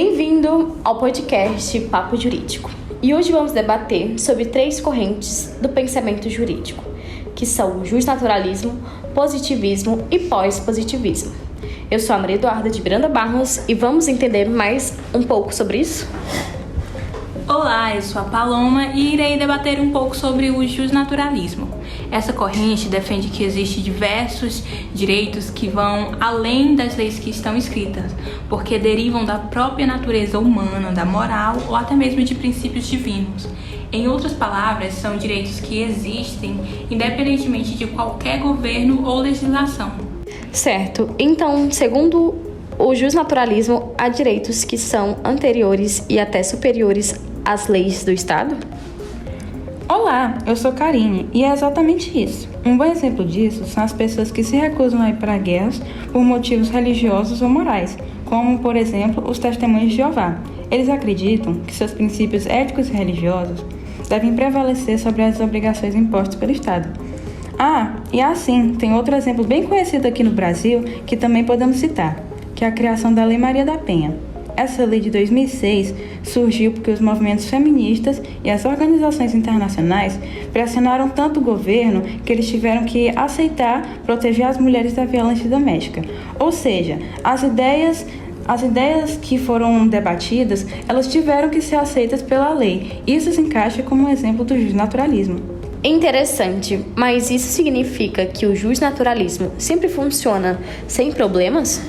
Bem-vindo ao podcast Papo Jurídico. E hoje vamos debater sobre 3 correntes do pensamento jurídico, que são o justnaturalismo, positivismo e pós-positivismo. Eu sou a Maria Eduarda de Miranda Barros e vamos entender mais um pouco sobre isso? Olá, eu sou a Paloma e irei debater um pouco sobre o justnaturalismo. Essa corrente defende que existem diversos direitos que vão além das leis que estão escritas, porque derivam da própria natureza humana, da moral ou até mesmo de princípios divinos. Em outras palavras, são direitos que existem independentemente de qualquer governo ou legislação. Certo. Então, segundo o justnaturalismo, há direitos que são anteriores e até superiores às leis do Estado? Olá, eu sou Karine e é exatamente isso. Um bom exemplo disso são as pessoas que se recusam a ir para guerras por motivos religiosos ou morais, como, por exemplo, os testemunhos de Jeová. Eles acreditam que seus princípios éticos e religiosos devem prevalecer sobre as obrigações impostas pelo Estado. E assim, tem outro exemplo bem conhecido aqui no Brasil que também podemos citar, que é a criação da Lei Maria da Penha. Essa lei de 2006 surgiu porque os movimentos feministas e as organizações internacionais pressionaram tanto o governo que eles tiveram que aceitar proteger as mulheres da violência doméstica. Ou seja, as ideias que foram debatidas, elas tiveram que ser aceitas pela lei. Isso se encaixa como um exemplo do justnaturalismo. Interessante, mas isso significa que o justnaturalismo sempre funciona sem problemas?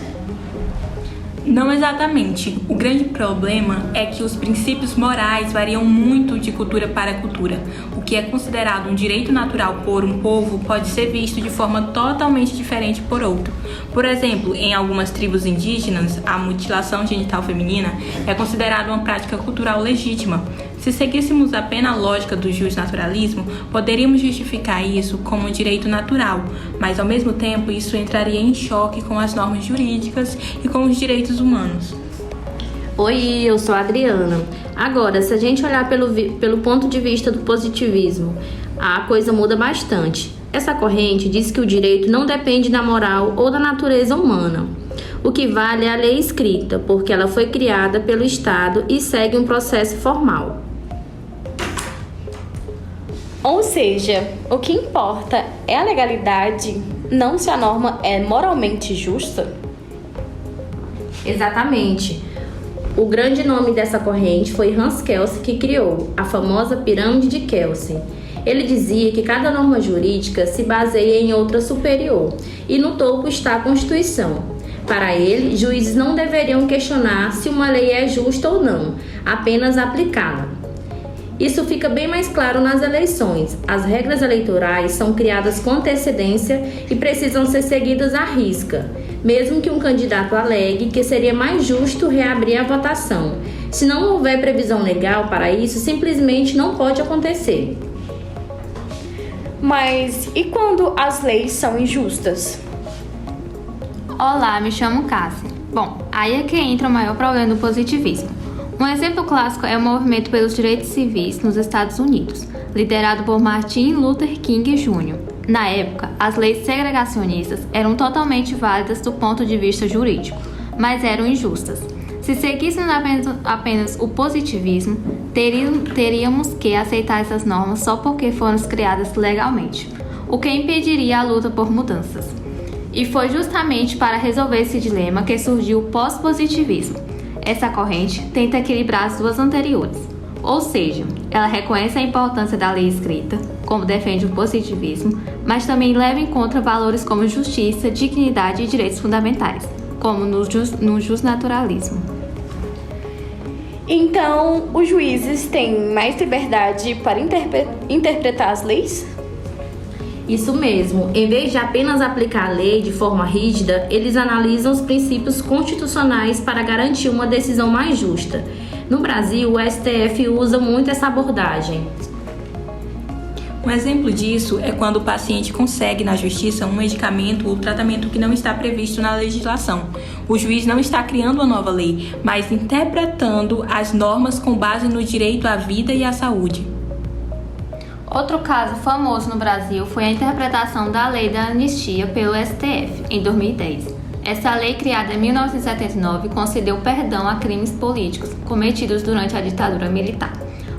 Não exatamente. O grande problema é que os princípios morais variam muito de cultura para cultura. O que é considerado um direito natural por um povo pode ser visto de forma totalmente diferente por outro. Por exemplo, em algumas tribos indígenas, a mutilação genital feminina é considerada uma prática cultural legítima. Se seguíssemos apenas a lógica do justnaturalismo, poderíamos justificar isso como um direito natural, mas ao mesmo tempo isso entraria em choque com as normas jurídicas e com os direitos humanos. Oi, eu sou a Adriana. Agora, se a gente olhar pelo ponto de vista do positivismo, a coisa muda bastante. Essa corrente diz que o direito não depende da moral ou da natureza humana. O que vale é a lei escrita, porque ela foi criada pelo Estado e segue um processo formal. Ou seja, o que importa é a legalidade, não se a norma é moralmente justa? Exatamente. O grande nome dessa corrente foi Hans Kelsen, que criou a famosa pirâmide de Kelsen. Ele dizia que cada norma jurídica se baseia em outra superior e no topo está a Constituição. Para ele, juízes não deveriam questionar se uma lei é justa ou não, apenas aplicá-la. Isso fica bem mais claro nas eleições. As regras eleitorais são criadas com antecedência e precisam ser seguidas à risca, mesmo que um candidato alegue que seria mais justo reabrir a votação. Se não houver previsão legal para isso, simplesmente não pode acontecer. Mas e quando as leis são injustas? Olá, me chamo Cássia. Bom, aí é que entra o maior problema do positivismo. Um exemplo clássico é o movimento pelos direitos civis nos Estados Unidos, liderado por Martin Luther King Jr. Na época, as leis segregacionistas eram totalmente válidas do ponto de vista jurídico, mas eram injustas. Se seguíssemos apenas o positivismo, teríamos que aceitar essas normas só porque foram criadas legalmente, o que impediria a luta por mudanças. E foi justamente para resolver esse dilema que surgiu o pós-positivismo. Essa corrente tenta equilibrar as duas anteriores, ou seja, ela reconhece a importância da lei escrita, como defende o positivismo, mas também leva em conta valores como justiça, dignidade e direitos fundamentais, como no justnaturalismo. Então, os juízes têm mais liberdade para interpretar as leis? Isso mesmo, em vez de apenas aplicar a lei de forma rígida, eles analisam os princípios constitucionais para garantir uma decisão mais justa. No Brasil, o STF usa muito essa abordagem. Um exemplo disso é quando o paciente consegue na justiça um medicamento ou tratamento que não está previsto na legislação. O juiz não está criando uma nova lei, mas interpretando as normas com base no direito à vida e à saúde. Outro caso famoso no Brasil foi a interpretação da lei da anistia pelo STF, em 2010. Essa lei, criada em 1979, concedeu perdão a crimes políticos cometidos durante a ditadura militar.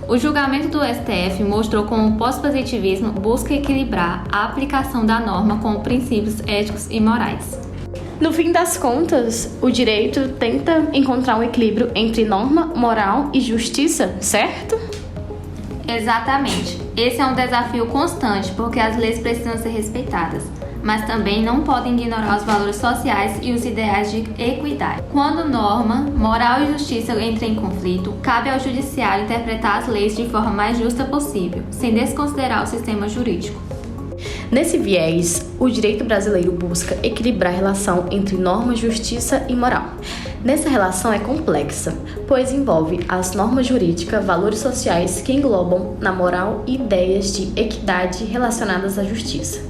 O julgamento do STF mostrou como o pós-positivismo busca equilibrar a aplicação da norma com princípios éticos e morais. No fim das contas, o direito tenta encontrar um equilíbrio entre norma, moral e justiça, certo? Exatamente. Esse é um desafio constante porque as leis precisam ser respeitadas, mas também não podem ignorar os valores sociais e os ideais de equidade. Quando norma, moral e justiça entram em conflito, cabe ao judiciário interpretar as leis de forma mais justa possível, sem desconsiderar o sistema jurídico. Nesse viés, o direito brasileiro busca equilibrar a relação entre norma, justiça e moral. Nessa relação é complexa, pois envolve as normas jurídicas, valores sociais que englobam na moral e ideias de equidade relacionadas à justiça.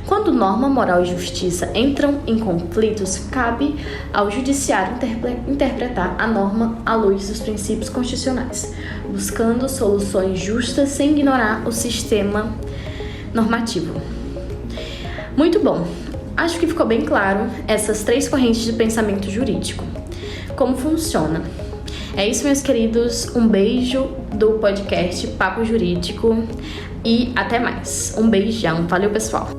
Quando norma, moral e justiça entram em conflitos, cabe ao judiciário interpretar a norma à luz dos princípios constitucionais, buscando soluções justas sem ignorar o sistema normativo. Muito bom! Acho que ficou bem claro essas 3 correntes de pensamento jurídico. Como funciona? É isso, meus queridos. Um beijo do podcast Papo Jurídico e até mais. Um beijão. Valeu, pessoal!